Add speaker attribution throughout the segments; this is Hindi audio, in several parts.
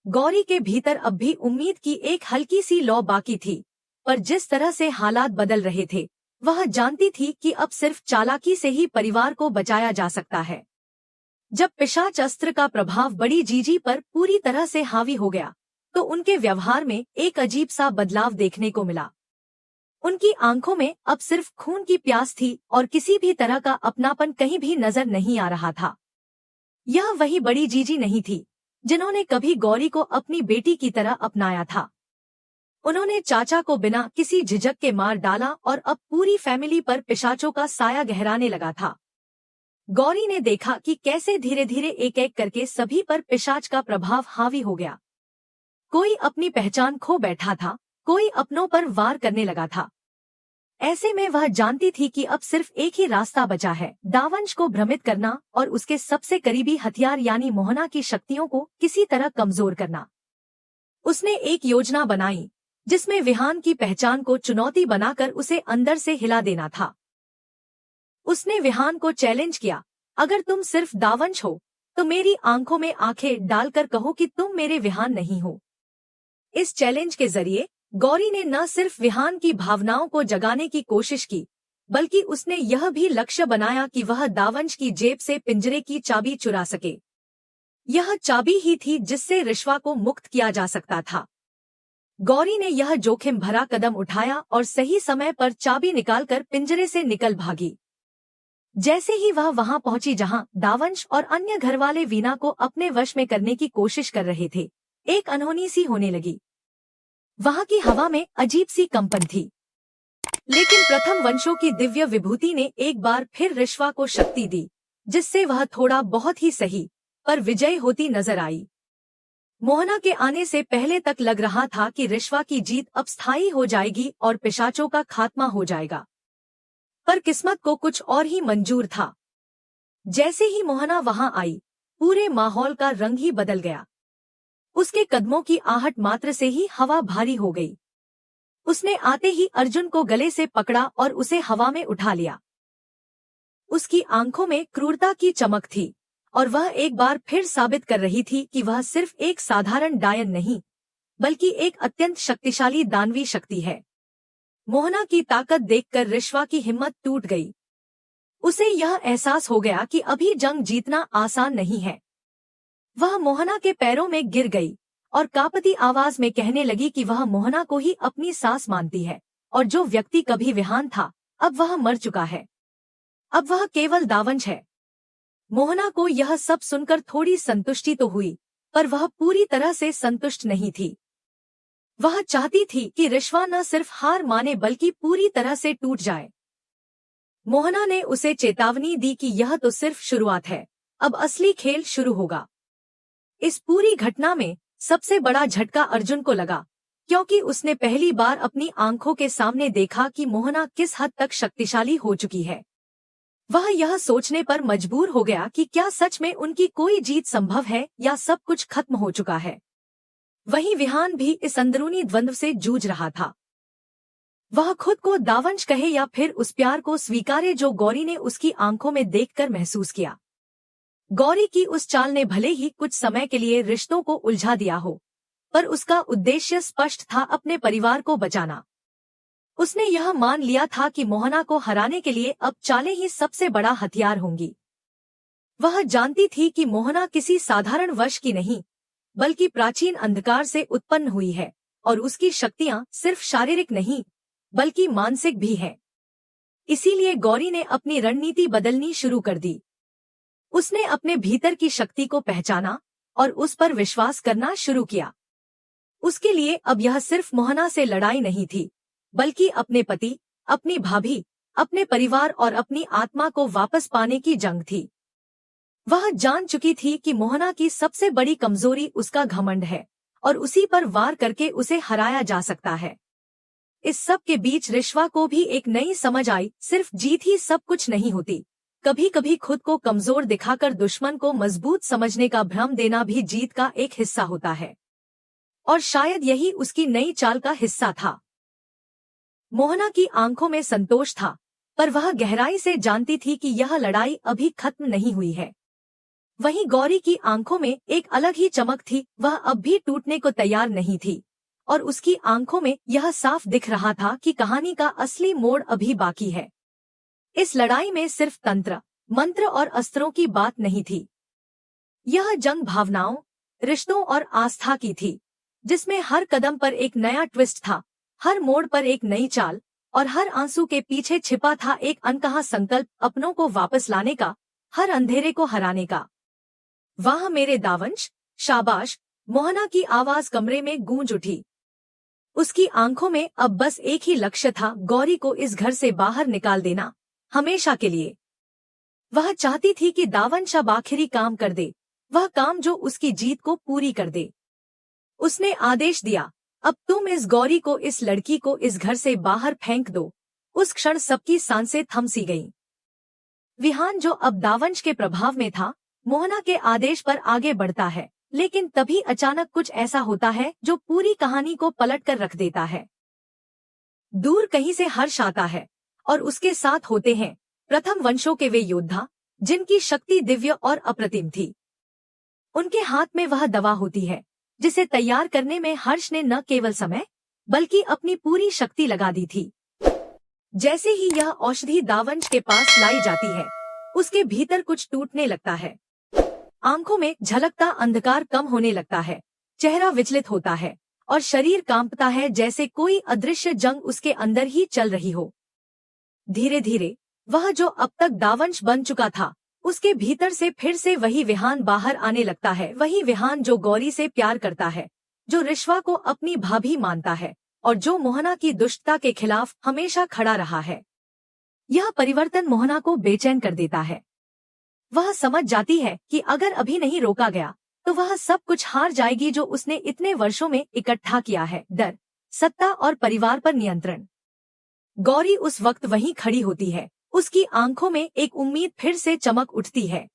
Speaker 1: गौरी के भीतर अब भी उम्मीद की एक हल्की सी लौ बाकी थी, पर जिस तरह से हालात बदल रहे थे, वह जानती थी कि अब सिर्फ चालाकी से ही परिवार को बचाया जा सकता है। जब पिशाच अस्त्र का प्रभाव बड़ी जीजी पर पूरी तरह से हावी हो गया, तो उनके व्यवहार में एक अजीब सा बदलाव देखने को मिला। उनकी आंखों में अब सिर्फ खून की प्यास थी और किसी भी तरह का अपनापन कहीं भी नजर नहीं आ रहा था। यह वही बड़ी जीजी नहीं थी जिन्होंने कभी गौरी को अपनी बेटी की तरह अपनाया था। उन्होंने चाचा को बिना किसी झिझक के मार डाला और अब पूरी फैमिली पर पिशाचों का साया गहराने लगा था। गौरी ने देखा कि कैसे धीरे धीरे एक एक करके सभी पर पिशाच का प्रभाव हावी हो गया। कोई अपनी पहचान खो बैठा था, कोई अपनों पर वार करने लगा था। ऐसे में वह जानती थी कि अब सिर्फ एक ही रास्ता बचा है, दावंश को भ्रमित करना और उसके सबसे करीबी हथियार यानी मोहना की शक्तियों को किसी तरह कमजोर करना। उसने एक योजना बनाई जिसमें विहान की पहचान को चुनौती बनाकर उसे अंदर से हिला देना था। उसने विहान को चैलेंज किया, अगर तुम सिर्फ दावंश हो तो मेरी आंखों में आंखें डालकर कहो कि तुम मेरे विहान नहीं हो। इस चैलेंज के जरिए गौरी ने न सिर्फ विहान की भावनाओं को जगाने की कोशिश की, बल्कि उसने यह भी लक्ष्य बनाया कि वह दावंश की जेब से पिंजरे की चाबी चुरा सके। यह चाबी ही थी जिससे रिश्वा को मुक्त किया जा सकता था। गौरी ने यह जोखिम भरा कदम उठाया और सही समय पर चाबी निकालकर पिंजरे से निकल भागी। जैसे ही वह वहां पहुंची जहां दावंश और अन्य घरवाले वीना को अपने वश में करने की कोशिश कर रहे थे, एक अनहोनी सी होने लगी। वहां की हवा में अजीब सी कंपन थी। लेकिन प्रथम वंशों की दिव्य विभूति ने एक बार फिर रिश्वा को शक्ति दी, जिससे वह थोड़ा बहुत ही सही पर विजयी होती नजर आई। मोहना के आने से पहले तक लग रहा था कि रिश्वा की जीत अब स्थायी हो जाएगी और पिशाचों का खात्मा हो जाएगा, पर किस्मत को कुछ और ही मंजूर था। जैसे ही मोहना वहां आई, पूरे माहौल का रंग ही बदल गया। उसके कदमों की आहट मात्र से ही हवा भारी हो गई। उसने आते ही अर्जुन को गले से पकड़ा और उसे हवा में उठा लिया। उसकी आंखों में क्रूरता की चमक थी और वह एक बार फिर साबित कर रही थी कि वह सिर्फ एक साधारण डायन नहीं, बल्कि एक अत्यंत शक्तिशाली दानवी शक्ति है। मोहना की ताकत देखकर रिश्वा की हिम्मत टूट गई। उसे यह एहसास हो गया कि अभी जंग जीतना आसान नहीं है। वह मोहना के पैरों में गिर गई और कांपती आवाज में कहने लगी कि वह मोहना को ही अपनी सास मानती है और जो व्यक्ति कभी विहान था, अब वह मर चुका है। अब वह केवल दावंश है। मोहना को यह सब सुनकर थोड़ी संतुष्टि तो हुई, पर वह पूरी तरह से संतुष्ट नहीं थी। वह चाहती थी कि रिश्वा न सिर्फ हार माने बल्कि पूरी तरह से टूट जाए। मोहना ने उसे चेतावनी दी कि यह तो सिर्फ शुरुआत है, अब असली खेल शुरू होगा। इस पूरी घटना में सबसे बड़ा झटका अर्जुन को लगा, क्योंकि उसने पहली बार अपनी आंखों के सामने देखा कि मोहना किस हद तक शक्तिशाली हो चुकी है। वह यह सोचने पर मजबूर हो गया कि क्या सच में उनकी कोई जीत संभव है या सब कुछ खत्म हो चुका है। वहीं विहान भी इस अंदरूनी द्वंद्व से जूझ रहा था। वह खुद को दावंश कहे या फिर उस प्यार को स्वीकारे जो गौरी ने उसकी आंखों में देखकर महसूस किया। गौरी की उस चाल ने भले ही कुछ समय के लिए रिश्तों को उलझा दिया हो, पर उसका उद्देश्य स्पष्ट था, अपने परिवार को बचाना। उसने यह मान लिया था कि मोहना को हराने के लिए अब चालें ही सबसे बड़ा हथियार होंगी। वह जानती थी कि मोहना किसी साधारण वश की नहीं, बल्कि प्राचीन अंधकार से उत्पन्न हुई है और उसकी शक्तियां सिर्फ शारीरिक नहीं, बल्कि मानसिक भी है। इसीलिए गौरी ने अपनी रणनीति बदलनी शुरू कर दी। उसने अपने भीतर की शक्ति को पहचाना और उस पर विश्वास करना शुरू किया। उसके लिए अब यह सिर्फ मोहना से लड़ाई नहीं थी, बल्कि अपने पति, अपनी भाभी, अपने परिवार और अपनी आत्मा को वापस पाने की जंग थी। वह जान चुकी थी कि मोहना की सबसे बड़ी कमजोरी उसका घमंड है और उसी पर वार करके उसे हराया जा सकता है। इस सब के बीच रिश्वा को भी एक नई समझ आई, सिर्फ जीत ही सब कुछ नहीं होती। कभी कभी खुद को कमजोर दिखाकर दुश्मन को मजबूत समझने का भ्रम देना भी जीत का एक हिस्सा होता है, और शायद यही उसकी नई चाल का हिस्सा था। मोहना की आंखों में संतोष था, पर वह गहराई से जानती थी कि यह लड़ाई अभी खत्म नहीं हुई है। वहीं गौरी की आंखों में एक अलग ही चमक थी, वह अब भी टूटने को तैयार नहीं थी और उसकी आंखों में यह साफ दिख रहा था कि कहानी का असली मोड़ अभी बाकी है। इस लड़ाई में सिर्फ तंत्र, मंत्र और अस्त्रों की बात नहीं थी। यह जंग भावनाओं, रिश्तों और आस्था की थी, जिसमें हर कदम पर एक नया ट्विस्ट था, हर मोड़ पर एक नई चाल और हर आंसू के पीछे छिपा था एक अनकहा संकल्प, अपनों को वापस लाने का, हर अंधेरे को हराने का। वाह मेरे दावंश, शाबाश! मोहना की आवाज कमरे में गूंज उठी। उसकी आंखों में अब बस एक ही लक्ष्य था, गौरी को इस घर से बाहर निकाल देना, हमेशा के लिए। वह चाहती थी कि दावंश अब आखिरी काम कर दे, वह काम जो उसकी जीत को पूरी कर दे। उसने आदेश दिया, अब तुम इस गौरी को, इस लड़की को इस घर से बाहर फेंक दो। उस क्षण सबकी सांसें थम सी गईं। विहान, जो अब दावंश के प्रभाव में था, मोहना के आदेश पर आगे बढ़ता है, लेकिन तभी अचानक कुछ ऐसा होता है जो पूरी कहानी को पलटकर रख देता है। दूर कहीं से हर्ष आता है और उसके साथ होते हैं प्रथम वंशों के वे योद्धा, जिनकी शक्ति दिव्य और अप्रतिम थी। उनके हाथ में वह दवा होती है जिसे तैयार करने में हर्ष ने न केवल समय बल्कि अपनी पूरी शक्ति लगा दी थी। जैसे ही यह औषधि दावंश के पास लाई जाती है, उसके भीतर कुछ टूटने लगता है। आंखों में झलकता अंधकार कम होने लगता है, चेहरा विचलित होता है और शरीर कांपता है, जैसे कोई अदृश्य जंग उसके अंदर ही चल रही हो। धीरे धीरे वह जो अब तक दावंश बन चुका था, उसके भीतर से फिर से वही विहान बाहर आने लगता है, वही विहान जो गौरी से प्यार करता है, जो रिश्वा को अपनी भाभी मानता है और जो मोहना की दुष्टता के खिलाफ हमेशा खड़ा रहा है। यह परिवर्तन मोहना को बेचैन कर देता है। वह समझ जाती है कि अगर अभी नहीं रोका गया तो वह सब कुछ हार जाएगी जो उसने इतने वर्षों में इकट्ठा किया है, डर, सत्ता और परिवार पर नियंत्रण। गौरी उस वक्त वहीं खड़ी होती है, उसकी आंखों में एक उम्मीद फिर से चमक उठती है।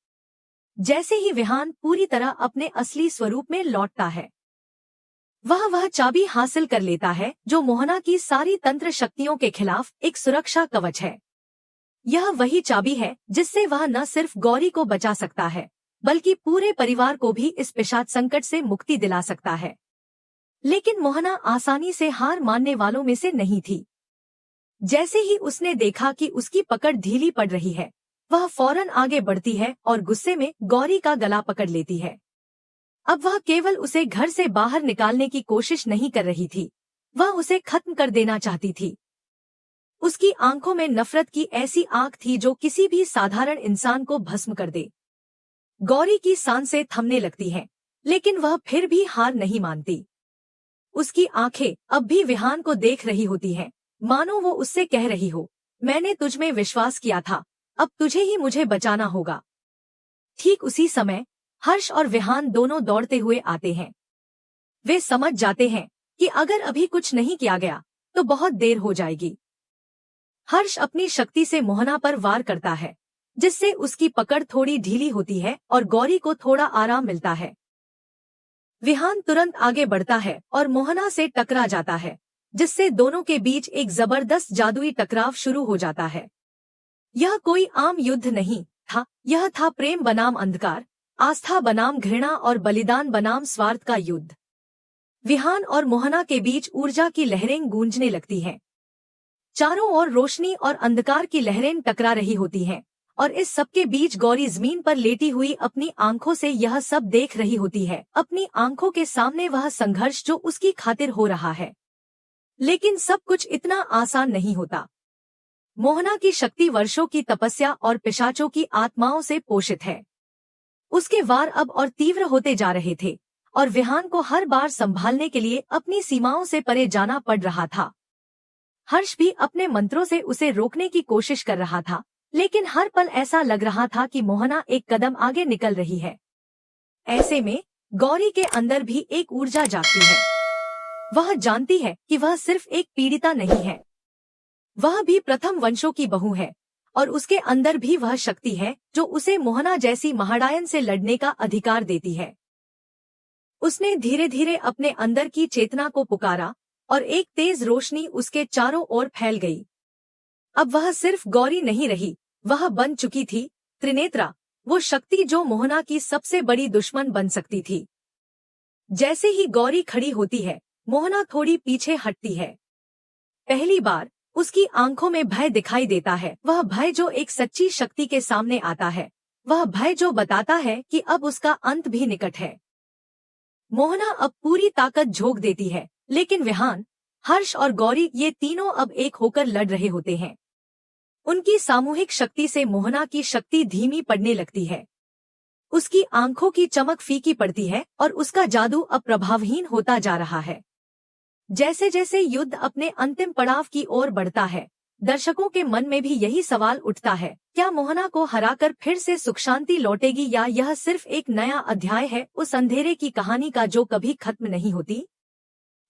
Speaker 1: जैसे ही विहान पूरी तरह अपने असली स्वरूप में लौटता है, वह चाबी हासिल कर लेता है जो मोहना की सारी तंत्र शक्तियों के खिलाफ एक सुरक्षा कवच है। यह वही चाबी है जिससे वह न सिर्फ गौरी को बचा सकता है, बल्कि पूरे परिवार को भी इस पिशाच संकट से मुक्ति दिला सकता है। लेकिन मोहना आसानी से हार मानने वालों में से नहीं थी। जैसे ही उसने देखा कि उसकी पकड़ ढीली पड़ रही है, वह फौरन आगे बढ़ती है और गुस्से में गौरी का गला पकड़ लेती है। अब वह केवल उसे घर से बाहर निकालने की कोशिश नहीं कर रही थी, वह उसे खत्म कर देना चाहती थी। उसकी आंखों में नफरत की ऐसी आग थी जो किसी भी साधारण इंसान को भस्म कर दे। गौरी की सांसें थमने लगती हैं, लेकिन वह फिर भी हार नहीं मानती। उसकी आंखें अब भी विहान को देख रही होती हैं, मानो वो उससे कह रही हो, मैंने तुझ में विश्वास किया था, अब तुझे ही मुझे बचाना होगा। ठीक उसी समय हर्ष और विहान दोनों दौड़ते हुए आते हैं। वे समझ जाते हैं कि अगर अभी कुछ नहीं किया गया तो बहुत देर हो जाएगी। हर्ष अपनी शक्ति से मोहना पर वार करता है, जिससे उसकी पकड़ थोड़ी ढीली होती है और गौरी को थोड़ा आराम मिलता है। विहान तुरंत आगे बढ़ता है और मोहना से टकरा जाता है, जिससे दोनों के बीच एक जबरदस्त जादुई टकराव शुरू हो जाता है। यह कोई आम युद्ध नहीं था, यह था प्रेम बनाम अंधकार, आस्था बनाम घृणा और बलिदान बनाम स्वार्थ का युद्ध। विहान और मोहना के बीच ऊर्जा की लहरें गूंजने लगती हैं। चारों ओर रोशनी और अंधकार की लहरें टकरा रही होती हैं और इस सब के बीच गौरी जमीन पर लेटी हुई अपनी आंखों से यह सब देख रही होती है, अपनी आंखों के सामने वह संघर्ष जो उसकी खातिर हो रहा है। लेकिन सब कुछ इतना आसान नहीं होता। मोहना की शक्ति वर्षों की तपस्या और पिशाचों की आत्माओं से पोषित है। उसके वार अब और तीव्र होते जा रहे थे और विहान को हर बार संभालने के लिए अपनी सीमाओं से परे जाना पड़ रहा था। हर्ष भी अपने मंत्रों से उसे रोकने की कोशिश कर रहा था, लेकिन हर पल ऐसा लग रहा था कि मोहना एक कदम आगे निकल रही है। ऐसे में गौरी के अंदर भी एक ऊर्जा जागती है। वह जानती है कि वह सिर्फ एक पीड़िता नहीं है, वह भी प्रथम वंशों की बहू है और उसके अंदर भी वह शक्ति है जो उसे मोहना जैसी महाडायन से लड़ने का अधिकार देती है। उसने धीरे धीरे अपने अंदर की चेतना को पुकारा और एक तेज रोशनी उसके चारों ओर फैल गई। अब वह सिर्फ गौरी नहीं रही, वह बन चुकी थी त्रिनेत्रा, वो शक्ति जो मोहना की सबसे बड़ी दुश्मन बन सकती थी। जैसे ही गौरी खड़ी होती है, मोहना थोड़ी पीछे हटती है। पहली बार उसकी आंखों में भय दिखाई देता है, वह भय जो एक सच्ची शक्ति के सामने आता है, वह भय जो बताता है कि अब उसका अंत भी निकट है। मोहना अब पूरी ताकत झोंक देती है, लेकिन विहान, हर्ष और गौरी ये तीनों अब एक होकर लड़ रहे होते हैं। उनकी सामूहिक शक्ति से मोहना की शक्ति धीमी पड़ने लगती है। उसकी आंखों की चमक फीकी पड़ती है और उसका जादू अब प्रभावहीन होता जा रहा है। जैसे जैसे युद्ध अपने अंतिम पड़ाव की ओर बढ़ता है, दर्शकों के मन में भी यही सवाल उठता है, क्या मोहना को हराकर फिर से सुख शांति लौटेगी या यह सिर्फ एक नया अध्याय है उस अंधेरे की कहानी का जो कभी खत्म नहीं होती।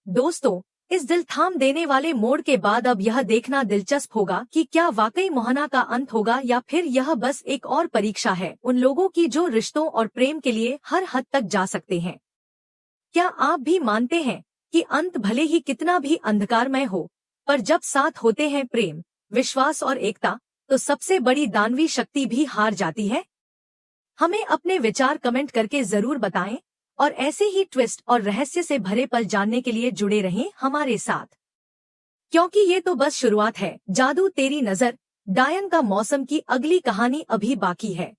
Speaker 1: दोस्तों, इस दिल थाम देने वाले मोड़ के बाद अब यह देखना दिलचस्प होगा कि क्या वाकई मोहना का अंत होगा या फिर यह बस एक और परीक्षा है उन लोगों की जो रिश्तों और प्रेम के लिए हर हद तक जा सकते हैं। क्या आप भी मानते हैं कि अंत भले ही कितना भी अंधकारमय हो, पर जब साथ होते हैं प्रेम, विश्वास और एकता, तो सबसे बड़ी दानवी शक्ति भी हार जाती है। हमें अपने विचार कमेंट करके जरूर बताएं और ऐसे ही ट्विस्ट और रहस्य से भरे पल जानने के लिए जुड़े रहें हमारे साथ, क्योंकि ये तो बस शुरुआत है। जादू तेरी नजर, डायन का मौसम की अगली कहानी अभी बाकी है।